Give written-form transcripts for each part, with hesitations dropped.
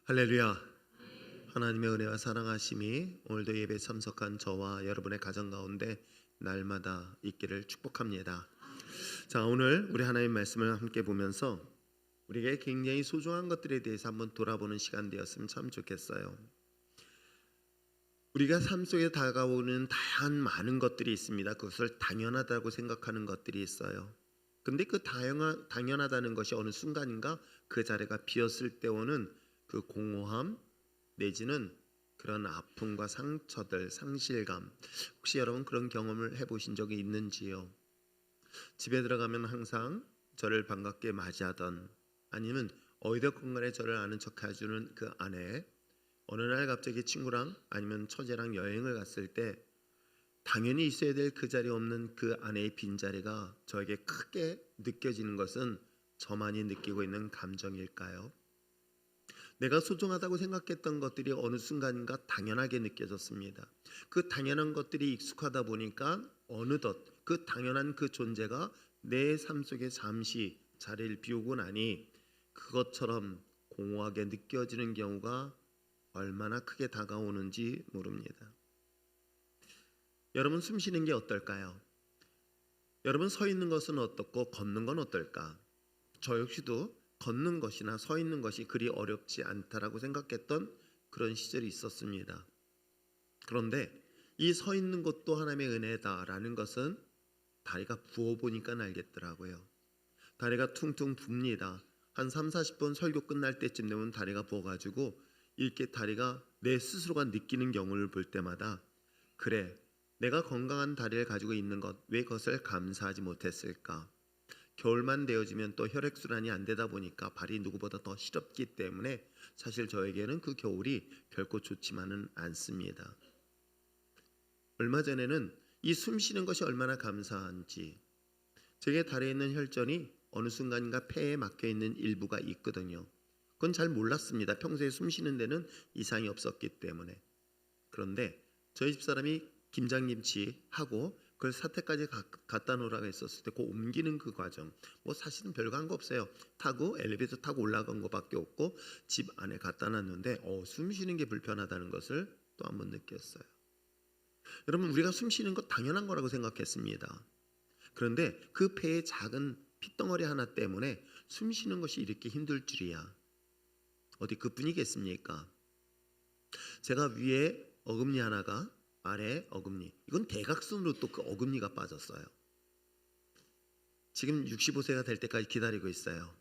할렐루야. 하나님의 은혜와 사랑하심이 오늘도 예배 참석한 저와 여러분의 가정 가운데 날마다 있기를 축복합니다. 자, 오늘 우리 하나님 말씀을 함께 보면서 우리에게 굉장히 소중한 것들에 대해서 한번 돌아보는 시간 되었으면 참 좋겠어요. 우리가 삶 속에 다가오는 다양한 많은 것들이 있습니다. 그것을 당연하다고 생각하는 것들이 있어요. 근데 그 당연하다는 것이 어느 순간인가 그 자리가 비었을 때 오는 그 공허함 내지는 그런 아픔과 상처들, 상실감, 혹시 여러분 그런 경험을 해보신 적이 있는지요? 집에 들어가면 항상 저를 반갑게 맞이하던, 아니면 어디든 간에 저를 아는 척 해주는 그 아내, 어느 날 갑자기 친구랑 아니면 처제랑 여행을 갔을 때 당연히 있어야 될 그 자리에 없는 그 아내의 빈자리가 저에게 크게 느껴지는 것은 저만이 느끼고 있는 감정일까요? 내가 소중하다고 생각했던 것들이 어느 순간인가 당연하게 느껴졌습니다. 그 당연한 것들이 익숙하다 보니까 어느덧 그 당연한 그 존재가 내 삶 속에 잠시 자리를 비우고 나니 그것처럼 공허하게 느껴지는 경우가 얼마나 크게 다가오는지 모릅니다. 여러분, 숨 쉬는 게 어떨까요? 여러분, 서 있는 것은 어떻고 걷는 건 어떨까? 저 역시도 걷는 것이나 서 있는 것이 그리 어렵지 않다라고 생각했던 그런 시절이 있었습니다. 그런데 이 서 있는 것도 하나님의 은혜다라는 것은 다리가 부어보니까 알겠더라고요. 다리가 퉁퉁 붑니다. 한 3-40분 설교 끝날 때쯤 되면 다리가 부어가지고 이렇게 다리가 내 스스로가 느끼는 경우를 볼 때마다, 그래, 내가 건강한 다리를 가지고 있는 것, 왜 그것을 감사하지 못했을까? 겨울만 되어지면 또 혈액순환이 안 되다 보니까 발이 누구보다 더 시렵기 때문에 사실 저에게는 그 겨울이 결코 좋지만은 않습니다. 얼마 전에는 이 숨 쉬는 것이 얼마나 감사한지, 제게 다리에 있는 혈전이 어느 순간인가 폐에 막혀 있는 일부가 있거든요. 그건 잘 몰랐습니다. 평소에 숨 쉬는 데는 이상이 없었기 때문에. 그런데 저희 집사람이 김장김치하고 그걸 사태까지 갖다 놓으라고 했었을 때 그 옮기는 그 과정, 뭐 사실은 별거 한 거 없어요. 타고 엘리베이터 타고 올라간 거밖에 없고 집 안에 갖다 놨는데 숨 쉬는 게 불편하다는 것을 또 한번 느꼈어요. 여러분, 우리가 숨 쉬는 것 당연한 거라고 생각했습니다. 그런데 그 폐의 작은 핏덩어리 하나 때문에 숨 쉬는 것이 이렇게 힘들 줄이야. 어디 그뿐이겠습니까? 제가 위에 어금니 하나가, 아래 어금니, 이건 대각선으로 또 그 어금니가 빠졌어요. 지금 65세가 될 때까지 기다리고 있어요.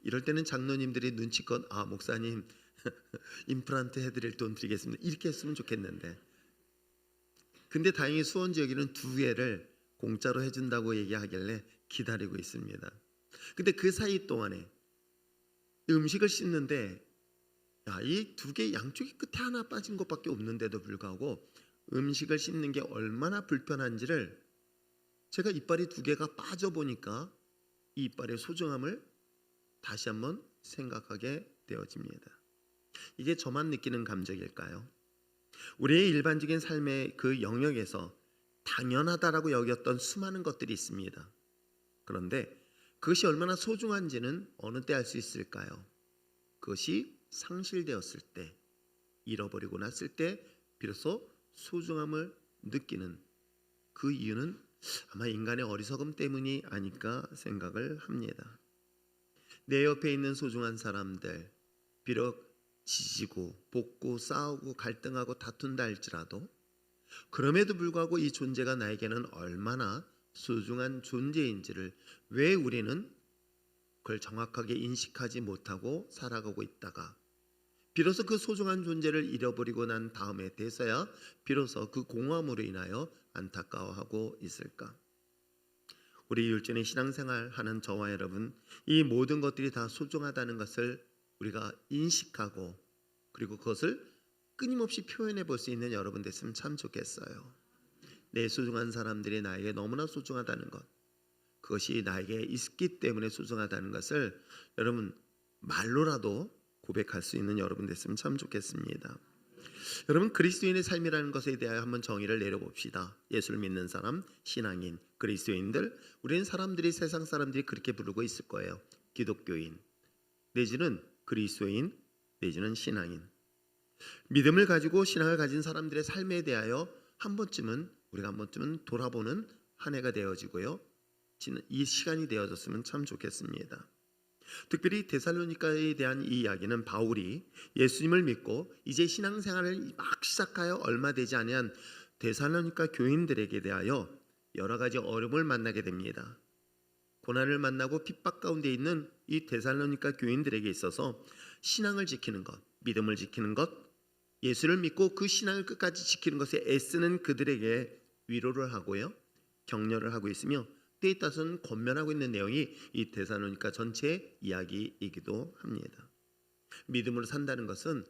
이럴 때는 장로님들이 눈치껏 목사님 임플란트 해드릴 돈 드리겠습니다, 이렇게 했으면 좋겠는데, 근데 다행히 수원 지역에는 2개를 공짜로 해준다고 얘기하길래 기다리고 있습니다. 근데 그 사이 동안에 음식을 씹는데 이 2개 양쪽이 끝에 하나 빠진 것밖에 없는데도 불구하고 음식을 씹는 게 얼마나 불편한지를 제가 이빨이 2개가 빠져보니까 이 이빨의 소중함을 다시 한번 생각하게 되어집니다. 이게 저만 느끼는 감정일까요? 우리의 일반적인 삶의 그 영역에서 당연하다라고 여겼던 수많은 것들이 있습니다. 그런데 그것이 얼마나 소중한지는 어느 때 알 수 있을까요? 그것이 상실되었을 때, 잃어버리고 났을 때 비로소 소중함을 느끼는 그 이유는 아마 인간의 어리석음 때문이 아닐까 생각을 합니다. 내 옆에 있는 소중한 사람들, 비록 지지고 볶고 싸우고 갈등하고 다툰다 할지라도 그럼에도 불구하고 이 존재가 나에게는 얼마나 소중한 존재인지를 왜 우리는 그걸 정확하게 인식하지 못하고 살아가고 있다가 비로소 그 소중한 존재를 잃어버리고 난 다음에 돼서야 비로소 그 공허함으로 인하여 안타까워하고 있을까? 우리 율전의 신앙생활 하는 저와 여러분, 이 모든 것들이 다 소중하다는 것을 우리가 인식하고 그리고 그것을 끊임없이 표현해 볼 수 있는 여러분 됐으면 참 좋겠어요. 내 소중한 사람들이 나에게 너무나 소중하다는 것, 그것이 나에게 있기 때문에 소중하다는 것을 여러분 말로라도 고백할 수 있는 여러분 됐으면 참 좋겠습니다. 여러분, 그리스도인의 삶이라는 것에 대하여 한번 정의를 내려봅시다. 예수를 믿는 사람, 신앙인, 그리스도인들, 우리는 사람들이, 세상 사람들이 그렇게 부르고 있을 거예요. 기독교인. 내지는 그리스도인 내지는 신앙인, 믿음을 가지고 신앙을 가진 사람들의 삶에 대하여 우리가 한 번쯤은 돌아보는 한 해가 되어지고요. 이 시간이 되어졌으면 참 좋겠습니다. 특별히 데살로니가에 대한 이 이야기는 바울이 예수님을 믿고 이제 신앙생활을 막 시작하여 얼마 되지 아니한 데살로니가 교인들에게 대하여 여러 가지 어려움을 만나게 됩니다. 고난을 만나고 핍박 가운데 있는 이 데살로니가 교인들에게 있어서 신앙을 지키는 것, 믿음을 지키는 것, 예수를 믿고 그 신앙을 끝까지 지키는 것에 애쓰는 그들에게 위로를 하고요, 격려를 하고 있으며 때에 따라서는 권면하고 있는 내용이 이 데살로니가 전체의 이야기이기도 합니다. 믿음으로 산다는 것은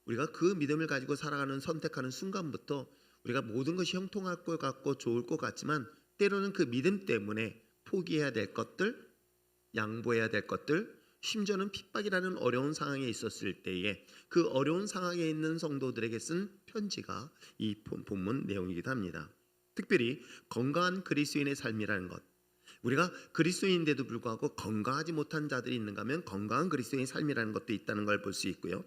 우리가 그 믿음을 가지고 살아가는 선택하는 순간부터 우리가 모든 것이 형통할 것 같고 좋을 것 같지만 때로는 그 믿음 때문에 포기해야 될 것들, 양보해야 될 것들, 심지어는 핍박이라는 어려운 상황에 있었을 때에 그 어려운 상황에 있는 성도들에게 쓴 편지가 이 본문 내용이기도 합니다. 특별히 건강한 그리스도인의 삶이라는 것, 우리가 그리스도인인데도 불구하고 건강하지 못한 자들이 있는가 하면 건강한 그리스도인의 삶이라는 것도 있다는 걸 볼 수 있고요,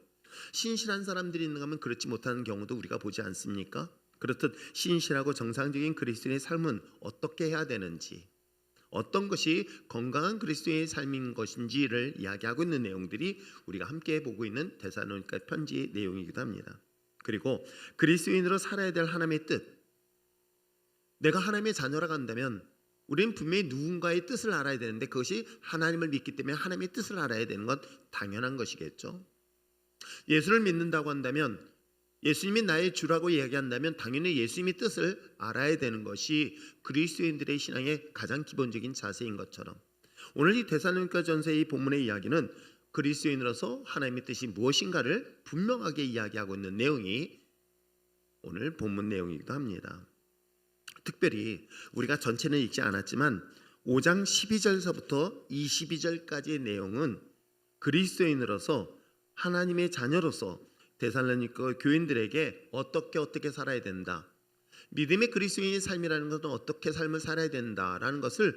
신실한 사람들이 있는가 하면 그렇지 못한 경우도 우리가 보지 않습니까? 그렇듯 신실하고 정상적인 그리스도인의 삶은 어떻게 해야 되는지, 어떤 것이 건강한 그리스도인의 삶인 것인지를 이야기하고 있는 내용들이 우리가 함께 보고 있는 데살로니가 편지의 내용이기도 합니다. 그리고 그리스도인으로 살아야 될 하나님의 뜻, 내가 하나님의 자녀라고 한다면 우리는 분명히 누군가의 뜻을 알아야 되는데 그것이 하나님을 믿기 때문에 하나님의 뜻을 알아야 되는 건 당연한 것이겠죠. 예수를 믿는다고 한다면, 예수님이 나의 주라고 이야기한다면 당연히 예수님의 뜻을 알아야 되는 것이 그리스도인들의 신앙의 가장 기본적인 자세인 것처럼, 오늘 이 데살로니가 전서의 이 본문의 이야기는 그리스도인으로서 하나님의 뜻이 무엇인가를 분명하게 이야기하고 있는 내용이 오늘 본문 내용이기도 합니다. 특별히 우리가 전체는 읽지 않았지만 5장 12절서부터 22절까지의 내용은 그리스도인으로서 하나님의 자녀로서 데살로니가 교인들에게 어떻게 살아야 된다, 믿음의 그리스도인의 삶이라는 것은 어떻게 삶을 살아야 된다라는 것을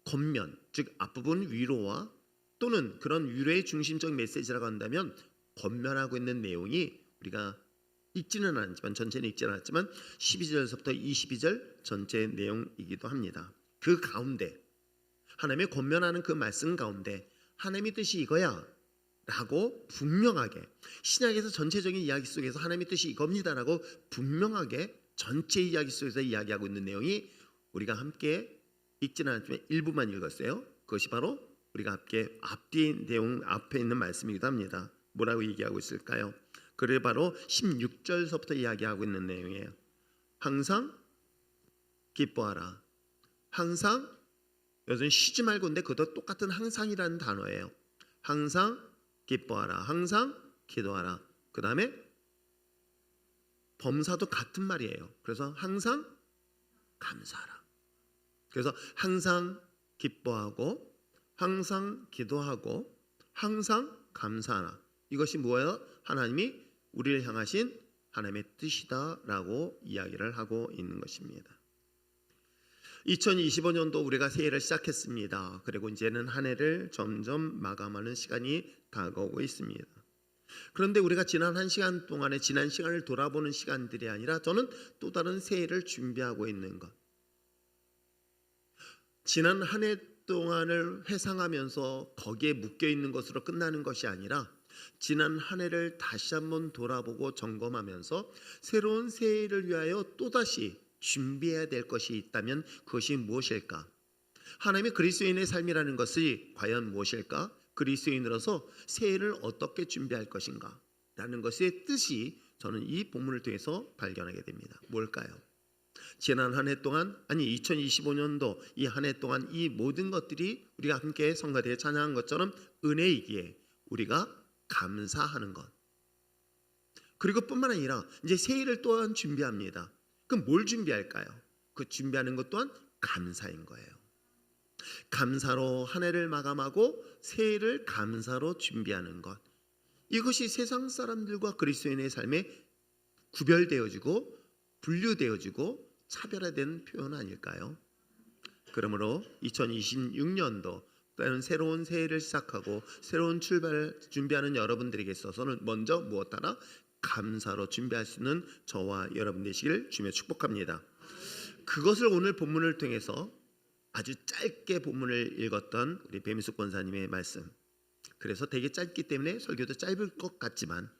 겉면, 즉 앞부분 위로와 또는 그런 위로의 중심적 메시지라고 한다면 겉면하고 있는 내용이 우리가 읽지는 않았지만, 전체는 읽지는 않았지만 12절에서부터 22절 전체 내용이기도 합니다. 그 가운데 하나님의 권면하는 그 말씀 가운데 하나님의 뜻이 이거야 라고 분명하게, 신약에서 전체적인 이야기 속에서 하나님의 뜻이 이겁니다라고 분명하게 전체 이야기 속에서 이야기하고 있는 내용이 우리가 함께 읽지는 않았지만 일부만 읽었어요. 그것이 바로 우리가 함께 앞뒤 내용 앞에 있는 말씀이기도 합니다. 뭐라고 얘기하고 있을까요? 그래 바로 16절서부터 이야기하고 있는 내용이에요. 항상 기뻐하라. 항상, 여기서는 쉬지 말고인데 그것도 똑같은 항상이라는 단어예요. 항상 기뻐하라. 항상 기도하라. 그 다음에 범사도 같은 말이에요. 그래서 항상 감사하라. 그래서 항상 기뻐하고 항상 기도하고 항상 감사하라. 이것이 뭐예요? 하나님이 우리를 향하신 하나님의 뜻이다라고 이야기를 하고 있는 것입니다. 2025년도 우리가 새해를 시작했습니다. 그리고 이제는 한 해를 점점 마감하는 시간이 다가오고 있습니다. 그런데 우리가 지난 한 시간 동안에 지난 시간을 돌아보는 시간들이 아니라 저는 또 다른 새해를 준비하고 있는 것, 지난 한 해 동안을 회상하면서 거기에 묶여 있는 것으로 끝나는 것이 아니라 지난 한 해를 다시 한번 돌아보고 점검하면서 새로운 새해를 위하여 또다시 준비해야 될 것이 있다면 그것이 무엇일까? 하나님의 그리스도인의 삶이라는 것이 과연 무엇일까? 그리스도인으로서 새해를 어떻게 준비할 것인가? 라는 것의 뜻이 저는 이 본문을 통해서 발견하게 됩니다. 뭘까요? 지난 한 해 동안, 아니 2025년도 이 한 해 동안 이 모든 것들이 우리가 함께 성가대에 찬양한 것처럼 은혜이기에 우리가 감사하는 것, 그리고 뿐만 아니라 이제 새해를 또한 준비합니다. 그럼 뭘 준비할까요? 그 준비하는 것 또한 감사인 거예요. 감사로 한 해를 마감하고 새해를 감사로 준비하는 것, 이것이 세상 사람들과 그리스도인의 삶에 구별되어지고 분류되어지고 차별화된 표현 아닐까요? 그러므로 2026년도 과연 새로운 새해를 시작하고 새로운 출발을 준비하는 여러분들에게 있어서는 먼저 무엇 하나 감사로 준비할 수 있는 저와 여러분 되시길 주며 축복합니다. 그것을 오늘 본문을 통해서 아주 짧게 본문을 읽었던 우리 배미숙 권사님의 말씀, 그래서 되게 짧기 때문에 설교도 짧을 것 같지만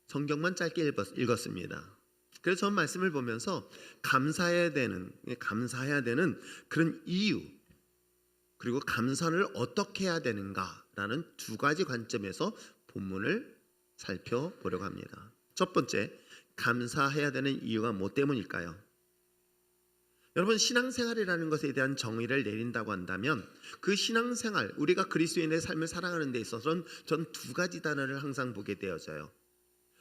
성경만 짧게 읽었습니다. 그래서 전 말씀을 보면서 감사해야 되는 그런 이유, 그리고 감사를 어떻게 해야 되는가라는 두 가지 관점에서 본문을 살펴보려고 합니다. 첫 번째, 감사해야 되는 이유가 뭐 때문일까요? 여러분, 신앙생활이라는 것에 대한 정의를 내린다고 한다면 그 신앙생활, 우리가 그리스도인의 삶을 살아가는 데 있어서는 전 두 가지 단어를 항상 보게 되어져요.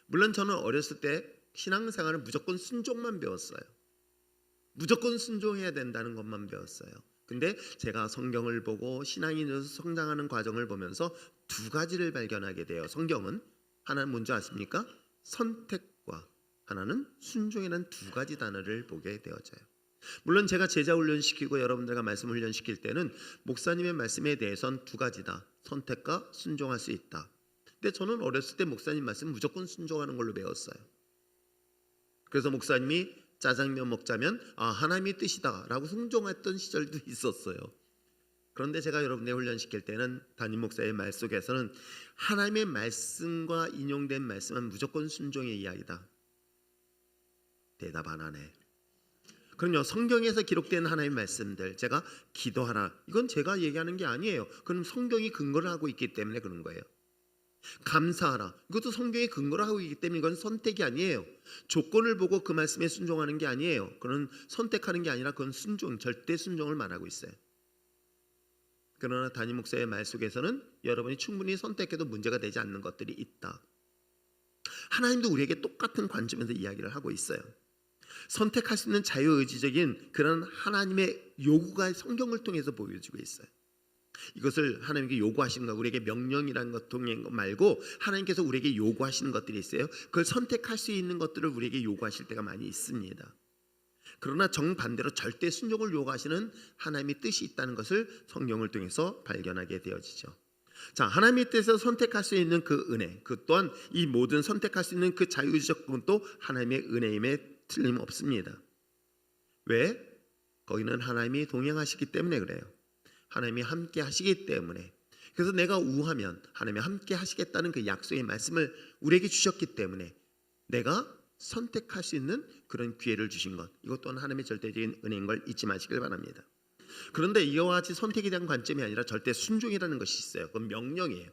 물론 저는 어렸을 때 신앙생활은 무조건 순종만 배웠어요. 무조건 순종해야 된다는 것만 배웠어요. 근데 제가 성경을 보고 신앙인으로 성장하는 과정을 보면서 두 가지를 발견하게 돼요. 성경은 하나는 뭔지 아십니까? 선택과 하나는 순종이라는 두 가지 단어를 보게 되어져요. 물론 제가 제자 훈련시키고 여러분들과 말씀 훈련시킬 때는 목사님의 말씀에 대해서는 두 가지다. 선택과 순종할 수 있다. 근데 저는 어렸을 때 목사님 말씀 무조건 순종하는 걸로 배웠어요. 그래서 목사님이 짜장면 먹자면 하나님의 뜻이다 라고 순종했던 시절도 있었어요. 그런데 제가 여러분들 훈련시킬 때는 담임 목사의 말 속에서는 하나님의 말씀과 인용된 말씀은 무조건 순종의 이야기다. 대답 안 하네. 그럼요, 성경에서 기록된 하나님의 말씀들, 제가 기도하라, 이건 제가 얘기하는 게 아니에요. 그건 성경이 근거를 하고 있기 때문에 그런 거예요. 감사하라, 이것도 성경이 근거를 하고 있기 때문에 이건 선택이 아니에요. 조건을 보고 그 말씀에 순종하는 게 아니에요. 그건 선택하는 게 아니라 그건 순종, 절대 순종을 말하고 있어요. 그러나 담임 목사의 말 속에서는 여러분이 충분히 선택해도 문제가 되지 않는 것들이 있다. 하나님도 우리에게 똑같은 관점에서 이야기를 하고 있어요. 선택할 수 있는 자유의지적인 그런 하나님의 요구가 성경을 통해서 보여지고 있어요. 이것을 하나님께 요구하시는 것, 우리에게 명령이라는 것 통해 말고 하나님께서 우리에게 요구하시는 것들이 있어요. 그걸 선택할 수 있는 것들을 우리에게 요구하실 때가 많이 있습니다. 그러나 정반대로 절대 순종을 요구하시는 하나님의 뜻이 있다는 것을 성경을 통해서 발견하게 되어지죠. 자, 하나님의 뜻에서 선택할 수 있는 그 은혜, 그 또한 이 모든 선택할 수 있는 그 자유의지적 부분도 하나님의 은혜임에 틀림없습니다. 왜? 거기는 하나님이 동행하시기 때문에 그래요. 하나님이 함께 하시기 때문에. 그래서 내가 우하면 하나님이 함께 하시겠다는 그 약속의 말씀을 우리에게 주셨기 때문에 내가 선택할 수 있는 그런 기회를 주신 것, 이것 또한 하나님의 절대적인 은혜인 걸 잊지 마시길 바랍니다. 그런데 이와 같이 선택에 대한 관점이 아니라 절대 순종이라는 것이 있어요. 그건 명령이에요.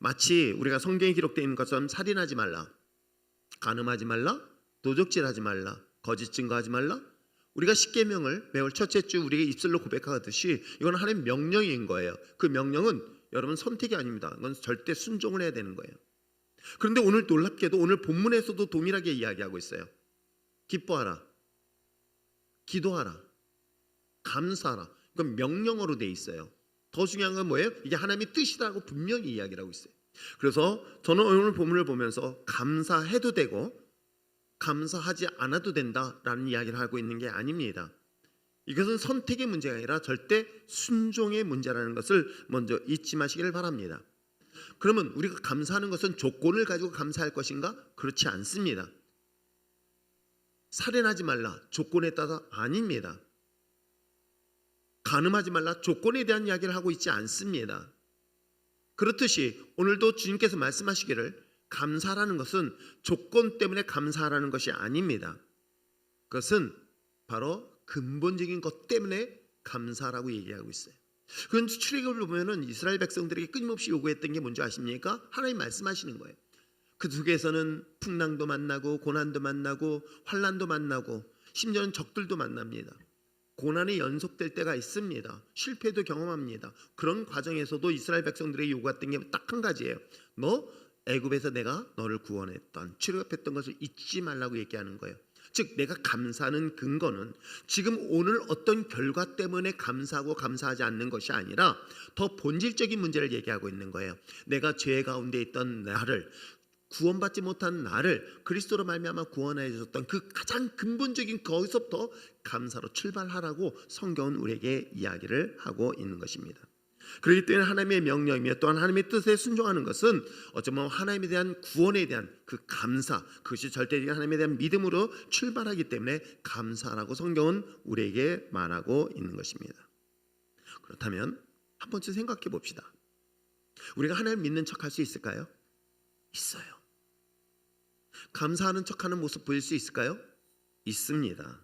마치 우리가 성경에 기록되어 있는 것처럼 살인하지 말라, 간음하지 말라, 도적질하지 말라, 거짓 증거하지 말라. 우리가 십계명을 매월 첫째 주 우리에게 입술로 고백하듯이 이건 하나님의 명령인 거예요. 그 명령은 여러분 선택이 아닙니다. 이건 절대 순종을 해야 되는 거예요. 그런데 오늘 놀랍게도 오늘 본문에서도 동일하게 이야기하고 있어요. 기뻐하라, 기도하라, 감사하라. 이건 명령어로 돼 있어요. 더 중요한 건 뭐예요? 이게 하나님의 뜻이라고 분명히 이야기를 하고 있어요. 그래서 저는 오늘 본문을 보면서 감사해도 되고 감사하지 않아도 된다라는 이야기를 하고 있는 게 아닙니다. 이것은 선택의 문제가 아니라 절대 순종의 문제라는 것을 먼저 잊지 마시기를 바랍니다. 그러면 우리가 감사하는 것은 조건을 가지고 감사할 것인가? 그렇지 않습니다. 살인하지 말라, 조건에 따라 아닙니다. 간음하지 말라, 조건에 대한 이야기를 하고 있지 않습니다. 그렇듯이 오늘도 주님께서 말씀하시기를 감사라는 것은 조건 때문에 감사하라는 것이 아닙니다. 그것은 바로 근본적인 것 때문에 감사라고 얘기하고 있어요. 그건 출애굽을 보면은 이스라엘 백성들에게 끊임없이 요구했던 게 뭔지 아십니까? 하나님 말씀하시는 거예요. 그 속에서는 풍랑도 만나고 고난도 만나고 환난도 만나고 심지어는 적들도 만납니다. 고난이 연속될 때가 있습니다. 실패도 경험합니다. 그런 과정에서도 이스라엘 백성들에게 요구했던 게 딱 한 가지예요. 너 애굽에서 내가 너를 구원했던, 출애굽했던 것을 잊지 말라고 얘기하는 거예요. 즉 내가 감사하는 근거는 지금 오늘 어떤 결과 때문에 감사하고 감사하지 않는 것이 아니라 더 본질적인 문제를 얘기하고 있는 거예요. 내가 죄 가운데 있던 나를 구원받지 못한 나를 그리스도로 말미암아 구원해 주셨던 그 가장 근본적인 거기서부터 감사로 출발하라고 성경은 우리에게 이야기를 하고 있는 것입니다. 그렇기 때문에 하나님의 명령이며 또한 하나님의 뜻에 순종하는 것은 어쩌면 하나님에 대한 구원에 대한 그 감사, 그것이 절대적인 하나님에 대한 믿음으로 출발하기 때문에 감사라고 성경은 우리에게 말하고 있는 것입니다. 그렇다면 한 번쯤 생각해 봅시다. 우리가 하나님을 믿는 척 할 수 있을까요? 있어요. 감사하는 척하는 모습 보일 수 있을까요? 있습니다.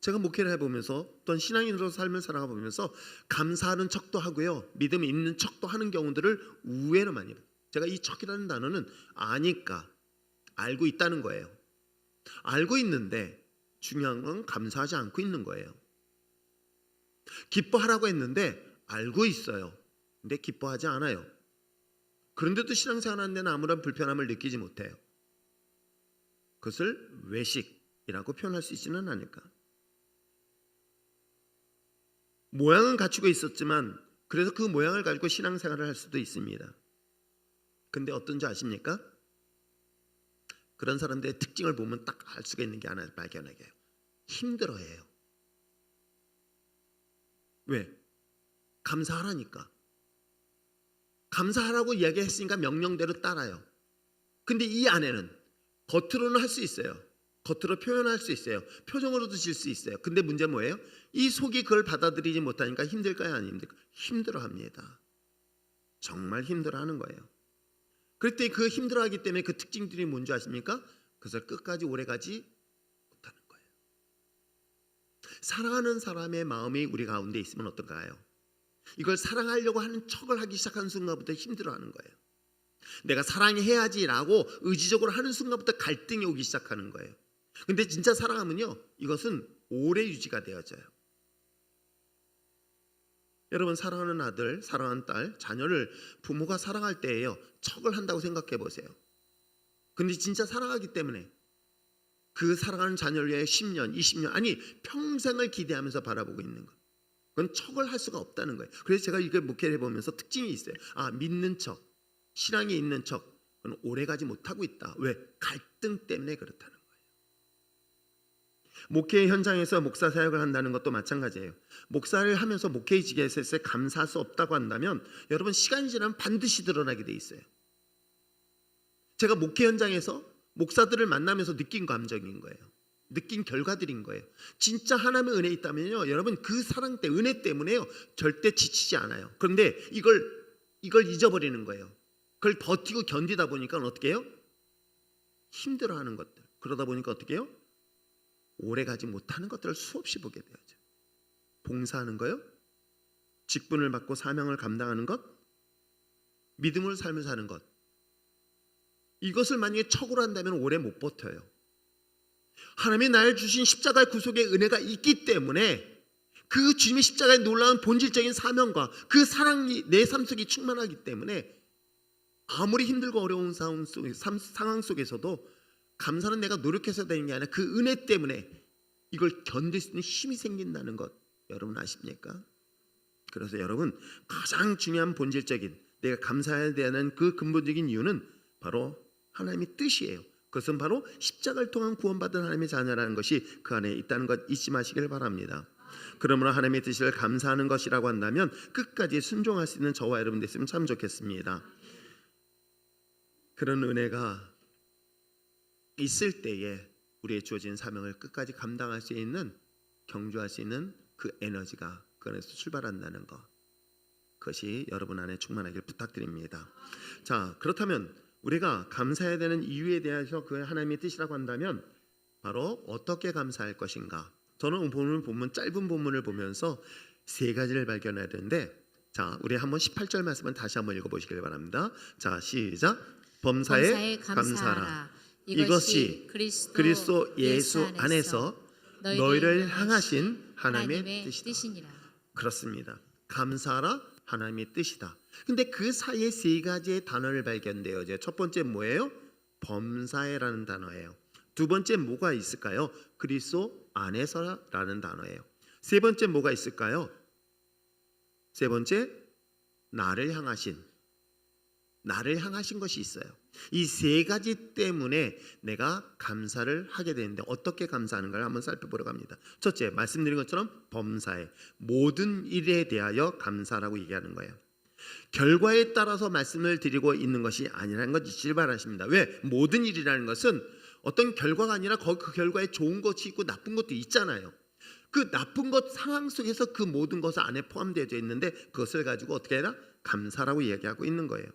제가 목회를 해보면서 또한 신앙인으로 삶을 살아가보면서 감사하는 척도 하고요, 믿음이 있는 척도 하는 경우들을 우회로 많이 봐요. 제가 이 척이라는 단어는 아니까, 알고 있다는 거예요. 알고 있는데 중요한 건 감사하지 않고 있는 거예요. 기뻐하라고 했는데 알고 있어요. 근데 기뻐하지 않아요. 그런데도 신앙생활하는 데는 아무런 불편함을 느끼지 못해요. 그것을 외식이라고 표현할 수 있지는 않을까. 모양은 갖추고 있었지만 그래서 그 모양을 가지고 신앙생활을 할 수도 있습니다. 근데 어떤지 아십니까? 그런 사람들의 특징을 보면 딱 알 수가 있는 게 하나 발견하게 해요. 힘들어해요. 왜? 감사하라니까. 감사하라고 이야기했으니까 명령대로 따라요. 근데 이 안에는 겉으로는 할 수 있어요. 겉으로 표현할 수 있어요. 표정으로도 질 수 있어요. 근데 문제는 뭐예요? 이 속이 그걸 받아들이지 못하니까 힘들까요? 안 힘들까요? 힘들어합니다. 정말 힘들어하는 거예요. 그럴 때 그 힘들어하기 때문에 그 특징들이 뭔지 아십니까? 그것을 끝까지 오래가지 못하는 거예요. 사랑하는 사람의 마음이 우리 가운데 있으면 어떨까요? 이걸 사랑하려고 하는 척을 하기 시작하는 순간부터 힘들어하는 거예요. 내가 사랑해야지라고 의지적으로 하는 순간부터 갈등이 오기 시작하는 거예요. 근데 진짜 사랑하면요, 이것은 오래 유지가 되어져요. 여러분, 사랑하는 아들, 사랑하는 딸, 자녀를 부모가 사랑할 때에요, 척을 한다고 생각해 보세요. 근데 진짜 사랑하기 때문에 그 사랑하는 자녀를 위해 10년, 20년, 아니 평생을 기대하면서 바라보고 있는 것, 그건 척을 할 수가 없다는 거예요. 그래서 제가 이걸 목회를 해보면서 특징이 있어요. 믿는 척, 신앙이 있는 척, 그건 오래가지 못하고 있다. 왜? 갈등 때문에 그렇다는 거예요. 목회 현장에서 목사 사역을 한다는 것도 마찬가지예요. 목사를 하면서 목회직에 있을 때 감사할 수 없다고 한다면 여러분, 시간이 지나면 반드시 드러나게 돼 있어요. 제가 목회 현장에서 목사들을 만나면서 느낀 감정인 거예요. 느낀 결과들인 거예요. 진짜 하나님의 은혜 있다면요, 여러분, 그 사랑 때, 은혜 때문에요, 절대 지치지 않아요. 그런데 이걸 잊어버리는 거예요. 그걸 버티고 견디다 보니까 어떻게 해요? 힘들어하는 것들. 그러다 보니까 어떻게 해요? 오래가지 못하는 것들을 수없이 보게 되죠. 봉사하는 거요, 직분을 받고 사명을 감당하는 것, 믿음으로 삶을 사는 것, 이것을 만약에 척으로 한다면 오래 못 버텨요. 하나님이 나를 주신 십자가의 구속의 은혜가 있기 때문에 그 주님의 십자가의 놀라운 본질적인 사명과 그 사랑이 내 삶 속에 충만하기 때문에 아무리 힘들고 어려운 상황 속에서도 감사는 내가 노력해서 되는 게 아니라 그 은혜 때문에 이걸 견딜 수 있는 힘이 생긴다는 것, 여러분 아십니까? 그래서 여러분, 가장 중요한 본질적인 내가 감사해야 되는 그 근본적인 이유는 바로 하나님의 뜻이에요. 그것은 바로 십자가를 통한 구원받은 하나님의 자녀라는 것이 그 안에 있다는 것 잊지 마시길 바랍니다. 그러므로 하나님의 뜻을 감사하는 것이라고 한다면 끝까지 순종할 수 있는 저와 여러분 됐으면 참 좋겠습니다. 그런 은혜가 있을 때에 우리의 주어진 사명을 끝까지 감당할 수 있는, 경주할 수 있는 그 에너지가 그 안에서 출발한다는 것, 그것이 여러분 안에 충만하길 부탁드립니다. 자, 그렇다면 우리가 감사해야 되는 이유에 대해서 그 하나님의 뜻이라고 한다면 바로 어떻게 감사할 것인가? 저는 오늘 본문, 짧은 본문을 보면서 세 가지를 발견해야 되는데, 자, 우리 한번 18절 말씀을 다시 한번 읽어보시길 바랍니다. 자, 시작. 범사에 감사하라. 이것이 그리스도 예수 안에서 너희를 향하신 하나님의 뜻이다. 그렇습니다. 감사하라, 하나님의 뜻이다. 근데 그 사이에 세 가지의 단어를 발견돼요. 첫 번째 뭐예요? 범사에라는 단어예요. 두 번째 뭐가 있을까요? 그리스도 안에서라는 단어예요. 세 번째 뭐가 있을까요? 세 번째, 나를 향하신. 나를 향하신 것이 있어요. 이 세 가지 때문에 내가 감사를 하게 되는데 어떻게 감사하는가를 한번 살펴보려고 합니다. 첫째, 말씀드린 것처럼 범사에 모든 일에 대하여 감사라고 얘기하는 거예요. 결과에 따라서 말씀을 드리고 있는 것이 아니라는 것 잊지 바라십니다. 왜? 모든 일이라는 것은 어떤 결과가 아니라 그 결과에 좋은 것이 있고 나쁜 것도 있잖아요. 그 나쁜 것 상황 속에서 그 모든 것이 안에 포함되어 있는데 그것을 가지고 어떻게 해라? 감사라고 이야기하고 있는 거예요.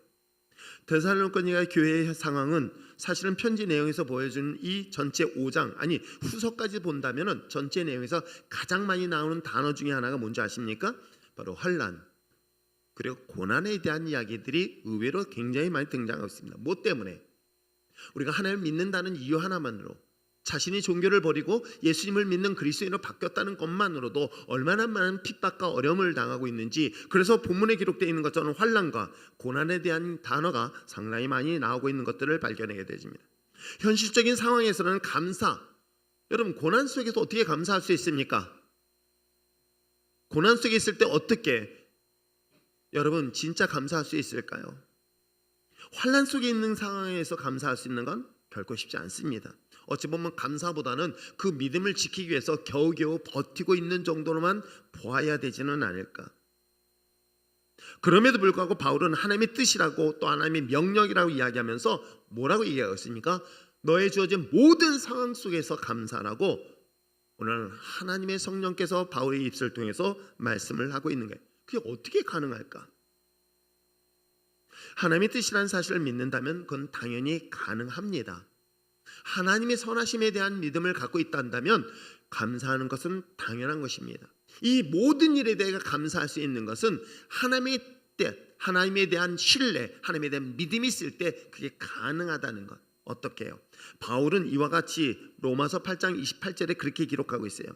데살로니가 교회의 상황은 사실은 편지 내용에서 보여주는 이 전체 5장 아니 후서까지 본다면은 전체 내용에서 가장 많이 나오는 단어 중에 하나가 뭔지 아십니까? 바로 환난 그리고 고난에 대한 이야기들이 의외로 굉장히 많이 등장하고 있습니다. 뭐 때문에? 우리가 하나님을 믿는다는 이유 하나만으로 자신이 종교를 버리고 예수님을 믿는 그리스도인으로 바뀌었다는 것만으로도 얼마나 많은 핍박과 어려움을 당하고 있는지, 그래서 본문에 기록되어 있는 것처럼 환난과 고난에 대한 단어가 상당히 많이 나오고 있는 것들을 발견하게 되집니다. 현실적인 상황에서는 감사, 여러분 고난 속에서 어떻게 감사할 수 있습니까? 고난 속에 있을 때 어떻게 여러분 진짜 감사할 수 있을까요? 환난 속에 있는 상황에서 감사할 수 있는 건 결코 쉽지 않습니다. 어찌 보면 감사보다는 그 믿음을 지키기 위해서 겨우겨우 버티고 있는 정도로만 보아야 되지는 않을까. 그럼에도 불구하고 바울은 하나님의 뜻이라고 또 하나님의 명령이라고 이야기하면서 뭐라고 얘기하고 있습니까? 너의 주어진 모든 상황 속에서 감사라고 오늘 하나님의 성령께서 바울의 입술을 통해서 말씀을 하고 있는 거예요. 그게 어떻게 가능할까? 하나님의 뜻이라는 사실을 믿는다면 그건 당연히 가능합니다. 하나님의 선하심에 대한 믿음을 갖고 있다면 감사하는 것은 당연한 것입니다. 이 모든 일에 대해 감사할 수 있는 것은 하나님에 대한 신뢰, 하나님에 대한 믿음이 있을 때 그게 가능하다는 것. 어떻게 해요? 바울은 이와 같이 로마서 8장 28절에 그렇게 기록하고 있어요.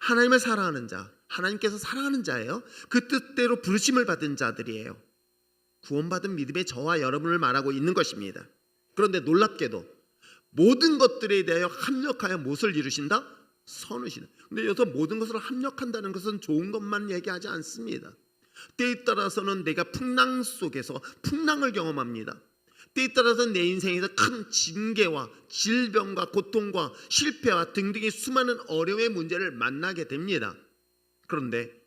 하나님을 사랑하는 자, 하나님께서 사랑하는 자예요. 그 뜻대로 부르심을 받은 자들이에요. 구원받은 믿음의 저와 여러분을 말하고 있는 것입니다. 그런데 놀랍게도 모든 것들에 대하여 합력하여 무엇을 이루신다? 선으시다. 근데 여기서 모든 것을 합력한다는 것은 좋은 것만 얘기하지 않습니다. 때에 따라서는 내가 풍랑 속에서 풍랑을 경험합니다. 때에 따라서는 내 인생에서 큰 징계와 질병과 고통과 실패와 등등의 수많은 어려움의 문제를 만나게 됩니다. 그런데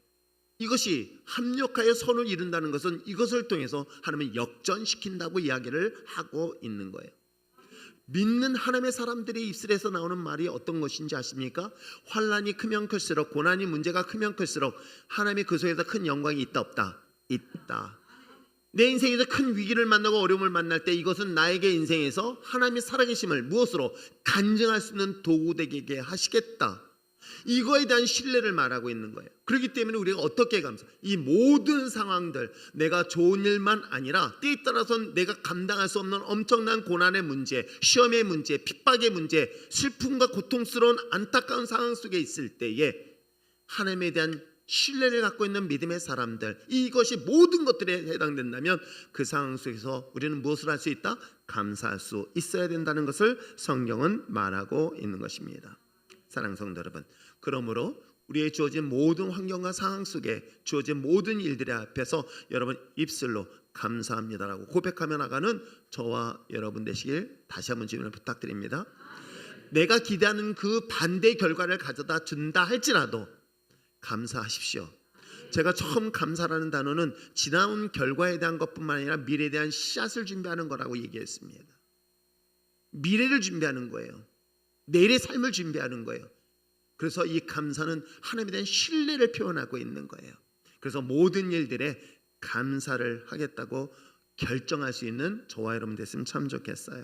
이것이 합력하여 선을 이룬다는 것은 이것을 통해서 하나님을 역전시킨다고 이야기를 하고 있는 거예요. 믿는 하나님의 사람들의 입술에서 나오는 말이 어떤 것인지 아십니까? 환난이 크면 클수록, 고난이 문제가 크면 클수록 하나님의 그 속에서 큰 영광이 있다 없다? 있다. 내 인생에서 큰 위기를 만나고 어려움을 만날 때 이것은 나에게 인생에서 하나님의 살아계심을 무엇으로 간증할 수 있는 도구 되게 하시겠다. 이거에 대한 신뢰를 말하고 있는 거예요. 그렇기 때문에 우리가 어떻게 이 모든 상황들, 내가 좋은 일만 아니라 때에 따라서는 내가 감당할 수 없는 엄청난 고난의 문제, 시험의 문제, 핍박의 문제, 슬픔과 고통스러운 안타까운 상황 속에 있을 때에 하나님에 대한 신뢰를 갖고 있는 믿음의 사람들, 이것이 모든 것들에 해당된다면 그 상황 속에서 우리는 무엇을 할 수 있다? 감사할 수 있어야 된다는 것을 성경은 말하고 있는 것입니다. 사랑하는 성도 여러분, 그러므로 우리의 주어진 모든 환경과 상황 속에 주어진 모든 일들의 앞에서 여러분 입술로 감사합니다라고 고백하며 나가는 저와 여러분 되시길 다시 한번 주님을 부탁드립니다. 내가 기대하는 그 반대 결과를 가져다 준다 할지라도 감사하십시오. 제가 처음 감사라는 단어는 지나온 결과에 대한 것뿐만 아니라 미래에 대한 씨앗을 준비하는 거라고 얘기했습니다. 미래를 준비하는 거예요. 내일의 삶을 준비하는 거예요. 그래서 이 감사는 하나님에 대한 신뢰를 표현하고 있는 거예요. 그래서 모든 일들에 감사를 하겠다고 결정할 수 있는 저와 여러분 됐으면 참 좋겠어요.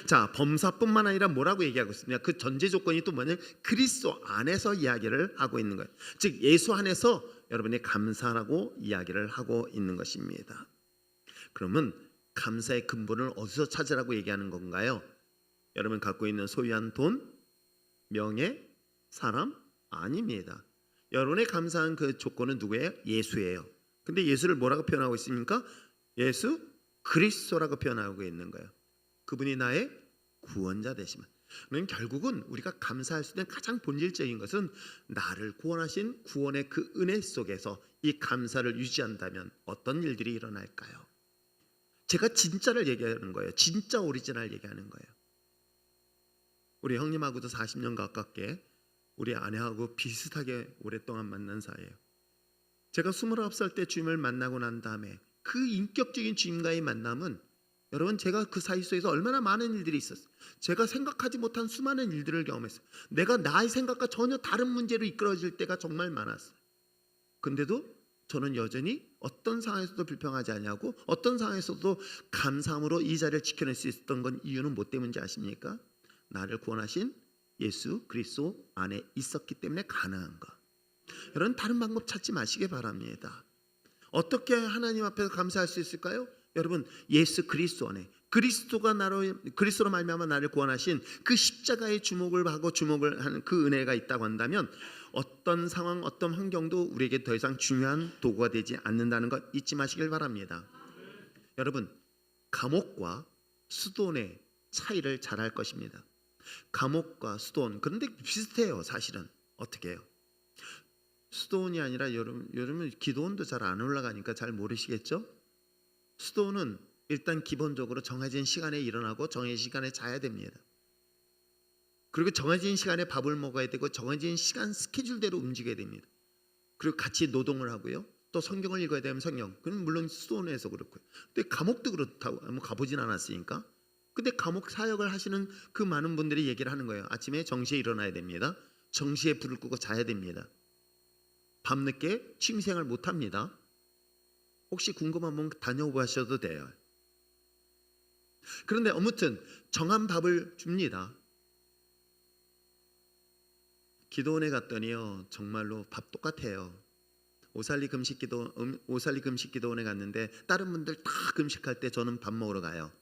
자, 범사뿐만 아니라 뭐라고 얘기하고 있습니까? 그 전제 조건이 또 뭐냐면 그리스도 안에서 이야기를 하고 있는 거예요. 즉 예수 안에서 여러분이 감사라고 이야기를 하고 있는 것입니다. 그러면 감사의 근본을 어디서 찾으라고 얘기하는 건가요? 여러분 갖고 있는 소유한 돈, 명예, 사람? 아닙니다. 여러분의 감사한 그 조건은 누구예요? 예수예요. 근데 예수를 뭐라고 표현하고 있습니까? 예수 그리스도라고 표현하고 있는 거예요. 그분이 나의 구원자 되시면. 결국은 우리가 감사할 수 있는 가장 본질적인 것은 나를 구원하신 구원의 그 은혜 속에서 이 감사를 유지한다면 어떤 일들이 일어날까요? 제가 진짜를 얘기하는 거예요. 진짜 오리지널 얘기하는 거예요. 우리 형님하고도 40년 가깝게 우리 아내하고 비슷하게 오랫동안 만난 사이예요. 제가 29살 때 주님을 만나고 난 다음에 그 인격적인 주님과의 만남은 여러분 제가 그 사이 속에서 얼마나 많은 일들이 있었어요. 제가 생각하지 못한 수많은 일들을 경험했어요. 내가 나의 생각과 전혀 다른 문제로 이끌어질 때가 정말 많았어요. 근데도 저는 여전히 어떤 상황에서도 불평하지 않냐고, 어떤 상황에서도 감사함으로 이 자리를 지켜낼 수 있었던 건 이유는 뭐 때문인지 아십니까? 나를 구원하신 예수 그리스도 안에 있었기 때문에 가능한 것. 여러분 다른 방법 찾지 마시기 바랍니다. 어떻게 하나님 앞에서 감사할 수 있을까요? 여러분 예수 그리스도 안에 그리스도로 말미암아 나를 구원하신 그 십자가의 주목을 하고 주목을 하는 그 은혜가 있다고 한다면 어떤 상황 어떤 환경도 우리에게 더 이상 중요한 도구가 되지 않는다는 것 잊지 마시길 바랍니다. 여러분 감옥과 수돈의 차이를 잘 알 것입니다. 감옥과 수돈 그런데 비슷해요. 사실은 어떻게 해요? 수도원이 아니라 여러분 기도원도 잘 안 올라가니까 잘 모르시겠죠? 수도원은 일단 기본적으로 정해진 시간에 일어나고 정해진 시간에 자야 됩니다. 그리고 정해진 시간에 밥을 먹어야 되고 정해진 시간 스케줄대로 움직여야 됩니다. 그리고 같이 노동을 하고요. 또 성경을 읽어야 되면 성경. 그건 물론 수도원에서 그렇고요. 근데 감옥도 그렇다고 가보진 않았으니까. 근데 감옥 사역을 하시는 그 많은 분들이 얘기를 하는 거예요. 아침에 정시에 일어나야 됩니다. 정시에 불을 끄고 자야 됩니다. 밤늦게 취미생활 못합니다. 혹시 궁금하면 다녀오셔도 돼요. 그런데 아무튼 정한 밥을 줍니다. 기도원에 갔더니요 정말로 밥 똑같아요. 오살리 금식 기도원에 갔는데 다른 분들 다 금식할 때 저는 밥 먹으러 가요.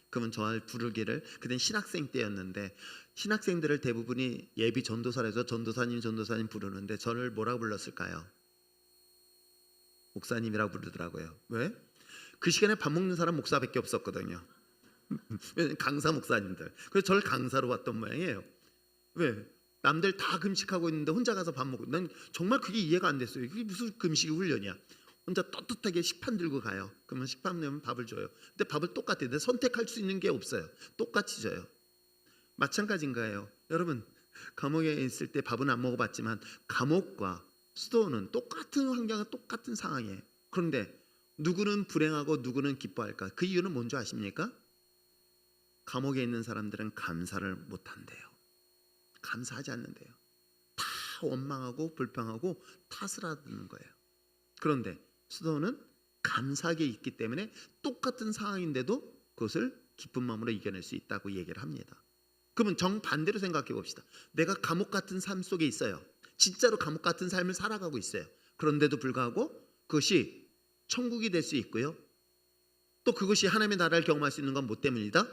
그러면 저를 부르기를, 그땐 신학생 때였는데 신학생들을 대부분이 예비 전도사라서 전도사님 부르는데 저를 뭐라고 불렀을까요? 목사님이라고 부르더라고요. 왜? 그 시간에 밥 먹는 사람 목사밖에 없었거든요. 강사 목사님들. 그래서 저를 강사로 왔던 모양이에요. 왜? 남들 다 금식하고 있는데 혼자 가서 밥 먹고, 난 정말 그게 이해가 안 됐어요. 그게 무슨 금식이 훈련이야. 혼자 떳떳하게 식판 들고 가요. 그러면 식판 내면 밥을 줘요. 근데 밥을 똑같아요. 근데 선택할 수 있는 게 없어요. 똑같이 줘요. 마찬가지인 거예요. 여러분 감옥에 있을 때 밥은 안 먹어봤지만 감옥과 수도는 똑같은 환경은 똑같은 상황이에요. 그런데 누구는 불행하고 누구는 기뻐할까? 그 이유는 뭔지 아십니까? 감옥에 있는 사람들은 감사를 못한대요. 감사하지 않는데요. 다 원망하고 불평하고 탓을 하는 거예요. 그런데 수도는 감사하게 있기 때문에 똑같은 상황인데도 그것을 기쁜 마음으로 이겨낼 수 있다고 얘기를 합니다. 그러면 정반대로 생각해 봅시다. 내가 감옥 같은 삶 속에 있어요. 진짜로 감옥 같은 삶을 살아가고 있어요. 그런데도 불구하고 그것이 천국이 될 수 있고요. 또 그것이 하나님의 나라를 경험할 수 있는 건 뭐 때문이다?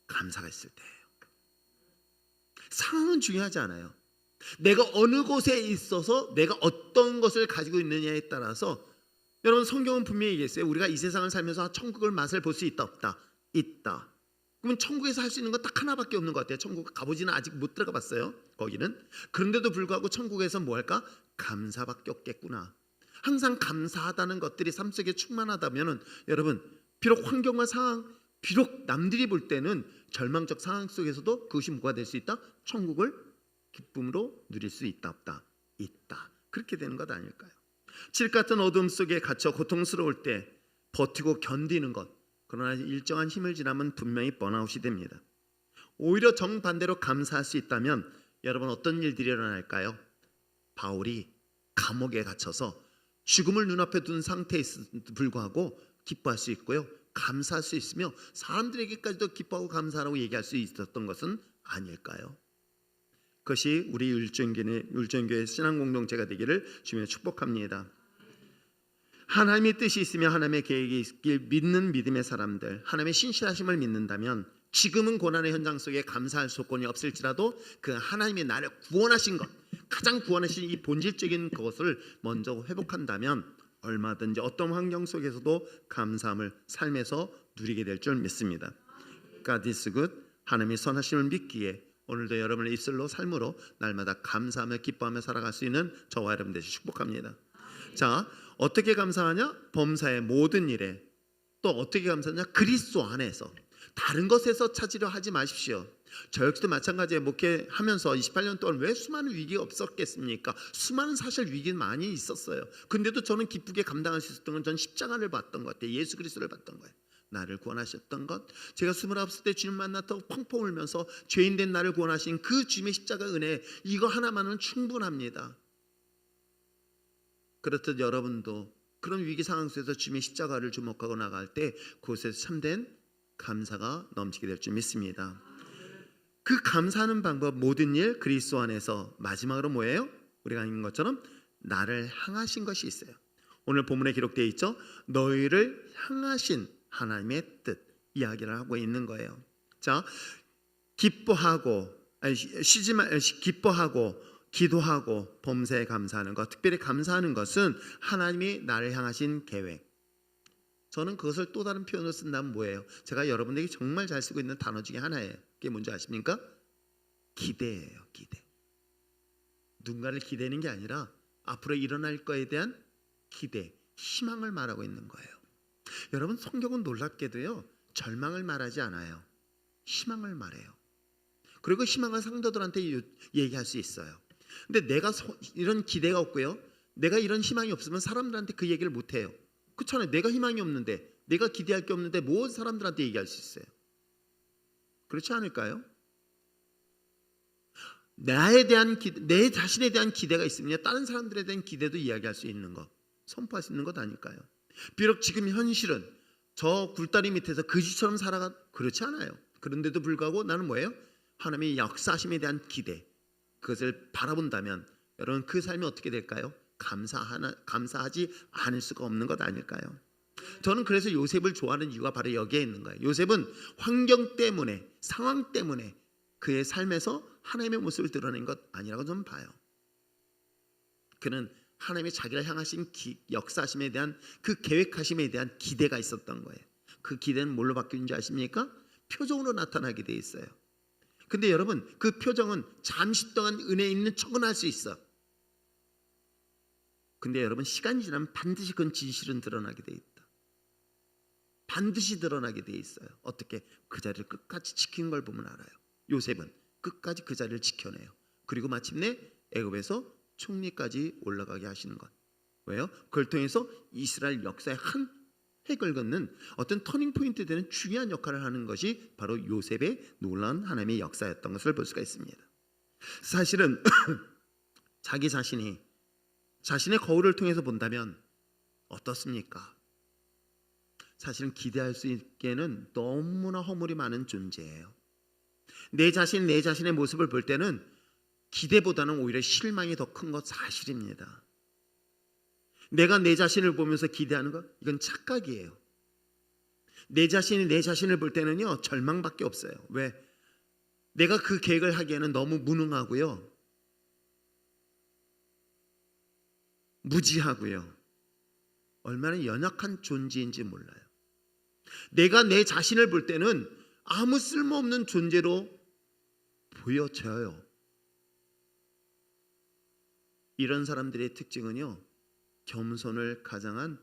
감사가 있을 때예요. 상황은 중요하지 않아요. 내가 어느 곳에 있어서 내가 어떤 것을 가지고 있느냐에 따라서, 여러분 성경은 분명히 얘기했어요. 우리가 이 세상을 살면서 천국을 맛을 볼 수 있다 없다? 있다. 그러면 천국에서 할 수 있는 건 딱 하나밖에 없는 것 같아요. 천국 가보지는 아직 못 들어가 봤어요. 거기는. 그런데도 불구하고 천국에서 뭐 할까? 감사밖에 없겠구나. 항상 감사하다는 것들이 삶 속에 충만하다면 여러분 비록 환경과 상황, 비록 남들이 볼 때는 절망적 상황 속에서도 그것이 뭐가 될 수 있다? 천국을 기쁨으로 누릴 수 있다 없다? 있다. 그렇게 되는 것 아닐까요? 칠 같은 어둠 속에 갇혀 고통스러울 때 버티고 견디는 것, 그러나 일정한 힘을 지나면 분명히 번아웃이 됩니다. 오히려 정반대로 감사할 수 있다면 여러분 어떤 일들이 일어날까요? 바울이 감옥에 갇혀서 죽음을 눈앞에 둔 상태에도 불구하고 기뻐할 수 있고요, 감사할 수 있으며 사람들에게까지도 기뻐하고 감사하라고 얘기할 수 있었던 것은 아닐까요? 그것이 우리 율전교회 신앙공동체가 되기를 주님의 축복합니다. 하나님의 뜻이 있으며 하나님의 계획이 있길 믿는 믿음의 사람들, 하나님의 신실하심을 믿는다면 지금은 고난의 현장 속에 감사할 조건이 없을지라도 그 하나님이 나를 구원하신 것, 가장 구원하신 이 본질적인 것을 먼저 회복한다면 얼마든지 어떤 환경 속에서도 감사함을 삶에서 누리게 될 줄 믿습니다. God is good. 하나님의 선하심을 믿기에 오늘도 여러분의 입술로 삶으로 날마다 감사하며 기뻐하며 살아갈 수 있는 저와 여러분 되시 축복합니다. 자, 어떻게 감사하냐? 범사의 모든 일에 또 어떻게 감사하냐? 그리스도 안에서. 다른 것에서 찾으려 하지 마십시오. 저 역시도 마찬가지에 목회하면서 28년 동안 왜 수많은 위기가 없었겠습니까? 수많은 사실 위기는 많이 있었어요. 근데도 저는 기쁘게 감당할 수 있었던 건 전 십자가를 봤던 것 같아요. 예수 그리스도를 봤던 거예요. 나를 구원하셨던 것. 제가 29살 때 주님 만났다고 펑펑 울면서 죄인된 나를 구원하신 그 주님의 십자가 은혜, 이거 하나만은 충분합니다. 그렇듯 여러분도 그런 위기 상황 속에서 주님의 십자가를 주목하고 나갈 때 그곳에서 참된 감사가 넘치게 될 줄 믿습니다. 그 감사하는 방법, 모든 일 그리스도 안에서. 마지막으로 뭐예요? 우리가 읽는 것처럼 나를 향하신 것이 있어요. 오늘 본문에 기록되어 있죠. 너희를 향하신 하나님의 뜻 이야기를 하고 있는 거예요. 자, 기뻐하고 기도하고 범사에 감사하는 것, 특별히 감사하는 것은 하나님이 나를 향하신 계획. 저는 그것을 또 다른 표현으로 쓴다면 뭐예요? 제가 여러분에게 정말 잘 쓰고 있는 단어 중에 하나예요. 그게 뭔지 아십니까? 기대예요. 기대. 누군가를 기대는 게 아니라 앞으로 일어날 거에 대한 기대, 희망을 말하고 있는 거예요. 여러분, 성경은 놀랍게도요, 절망을 말하지 않아요. 희망을 말해요. 그리고 희망을 상대들한테 얘기할 수 있어요. 근데 내가 이런 기대가 없고요, 내가 이런 희망이 없으면 사람들한테 그 얘기를 못 해요. 그렇잖아요. 내가 희망이 없는데, 내가 기대할 게 없는데 뭐 사람들한테 얘기할 수 있어요? 그렇지 않을까요? 나에 대한 내 자신에 대한 기대가 있으면 다른 사람들에 대한 기대도 이야기할 수 있는 것, 선포할 수 있는 것 아닐까요? 비록 지금 현실은 저 굴다리 밑에서 거지처럼 살아가, 그렇지 않아요. 그런데도 불구하고 나는 뭐예요? 하나님의 역사심에 대한 기대, 그것을 바라본다면 여러분 그 삶이 어떻게 될까요? 감사하지 않을 수가 없는 것 아닐까요? 저는 그래서 요셉을 좋아하는 이유가 바로 여기에 있는 거예요. 요셉은 환경 때문에, 상황 때문에 그의 삶에서 하나님의 모습을 드러낸 것 아니라고 저는 봐요. 그는 하나님의 자기를 향하신 역사심에 대한 그 계획하심에 대한 기대가 있었던 거예요. 그 기대는 뭘로 바뀌는지 아십니까? 표정으로 나타나게 돼 있어요. 근데 여러분, 그 표정은 잠시 동안 은혜 있는 척은 할 수 있어. 근데 여러분, 시간이 지나면 반드시 그건 진실은 드러나게 돼 있다. 반드시 드러나게 돼 있어요. 어떻게? 그 자리를 끝까지 지킨 걸 보면 알아요. 요셉은 끝까지 그 자리를 지켜내요. 그리고 마침내 애굽에서 총리까지 올라가게 하시는 것. 왜요? 그걸 통해서 이스라엘 역사의 한 획을 긋는 어떤 터닝 포인트 되는 중요한 역할을 하는 것이 바로 요셉의 놀라운 하나님의 역사였던 것을 볼 수가 있습니다. 사실은 자기 자신이 자신의 거울을 통해서 본다면 어떻습니까? 사실은 기대할 수 있기에는 너무나 허물이 많은 존재예요. 내 자신의 모습을 볼 때는 기대보다는 오히려 실망이 더 큰 것 사실입니다. 내가 내 자신을 보면서 기대하는 것, 이건 착각이에요. 내 자신을 볼 때는요, 절망밖에 없어요. 왜? 내가 그 계획을 하기에는 너무 무능하고요, 무지하고요, 얼마나 연약한 존재인지 몰라요. 내가 내 자신을 볼 때는 아무 쓸모없는 존재로 보여져요. 이런 사람들의 특징은요, 겸손을 가장한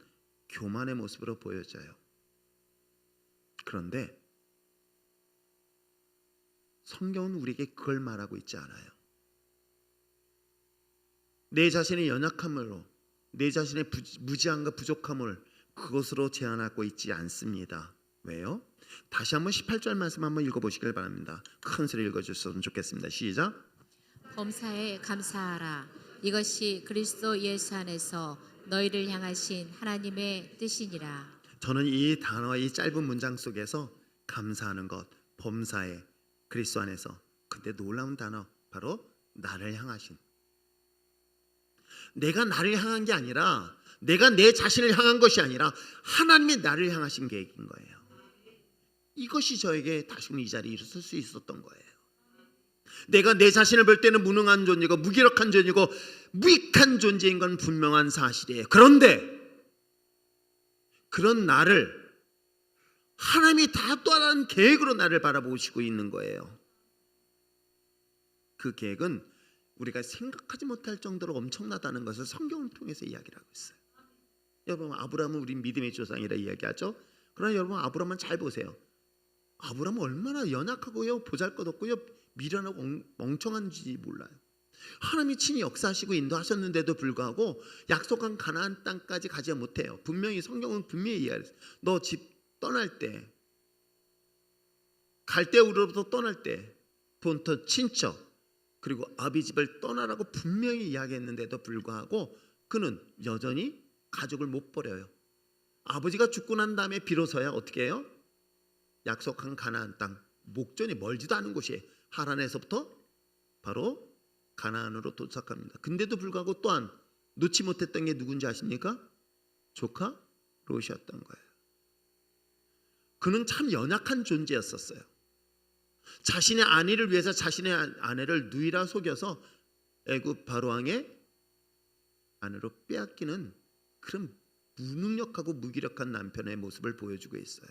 교만의 모습으로 보여져요. 그런데 성경은 우리에게 그걸 말하고 있지 않아요. 내 자신의 연약함으로, 내 자신의 무지함과 부족함을 그것으로 제한하고 있지 않습니다. 왜요? 다시 한번 18절 말씀 한번 읽어보시길 바랍니다. 큰 소리 읽어주셨으면 좋겠습니다. 시작. 범사에 감사하라. 이것이 그리스도 예수 안에서 너희를 향하신 하나님의 뜻이니라. 저는 이 단어, 이 짧은 문장 속에서 감사하는 것, 범사에, 그리스도 안에서, 근데 놀라운 단어, 바로 나를 향하신. 내가 나를 향한 게 아니라, 내가 내 자신을 향한 것이 아니라 하나님이 나를 향하신 계획인 거예요. 이것이 저에게 다시금 이 자리에 있을 수 있었던 거예요. 내가 내 자신을 볼 때는 무능한 존재고 무기력한 존재고 무익한 존재인 건 분명한 사실이에요. 그런데 그런 나를 하나님이 다 또 다른 계획으로 나를 바라보시고 있는 거예요. 그 계획은 우리가 생각하지 못할 정도로 엄청나다는 것을 성경을 통해서 이야기를 하고 있어요. 여러분, 아브라함은 우리 믿음의 조상이라 이야기하죠. 그러나 여러분 아브라함만 잘 보세요. 아브라함은 얼마나 연약하고요, 보잘것없고요, 미련하고 멍청한지 몰라요. 하나님이 친히 역사하시고 인도하셨는데도 불구하고 약속한 가나안 땅까지 가지 못해요. 분명히 성경은 분명히 이야기했어요. 너 집 떠날 때, 갈대우로부터 떠날 때 본토 친척 그리고 아비 집을 떠나라고 분명히 이야기했는데도 불구하고 그는 여전히 가족을 못 버려요. 아버지가 죽고 난 다음에 비로소야 어떻게 해요? 약속한 가나안 땅, 목전이 멀지도 않은 곳이 하란에서부터 바로 가나안으로 도착합니다. 근데도 불구하고 또한 놓지 못했던 게 누군지 아십니까? 조카 롯이었던 거예요. 그는 참 연약한 존재였었어요. 자신의 아내를 위해서 자신의 아내를 누이라 속여서 애굽 바로왕의 아내로 빼앗기는 그런 무능력하고 무기력한 남편의 모습을 보여주고 있어요.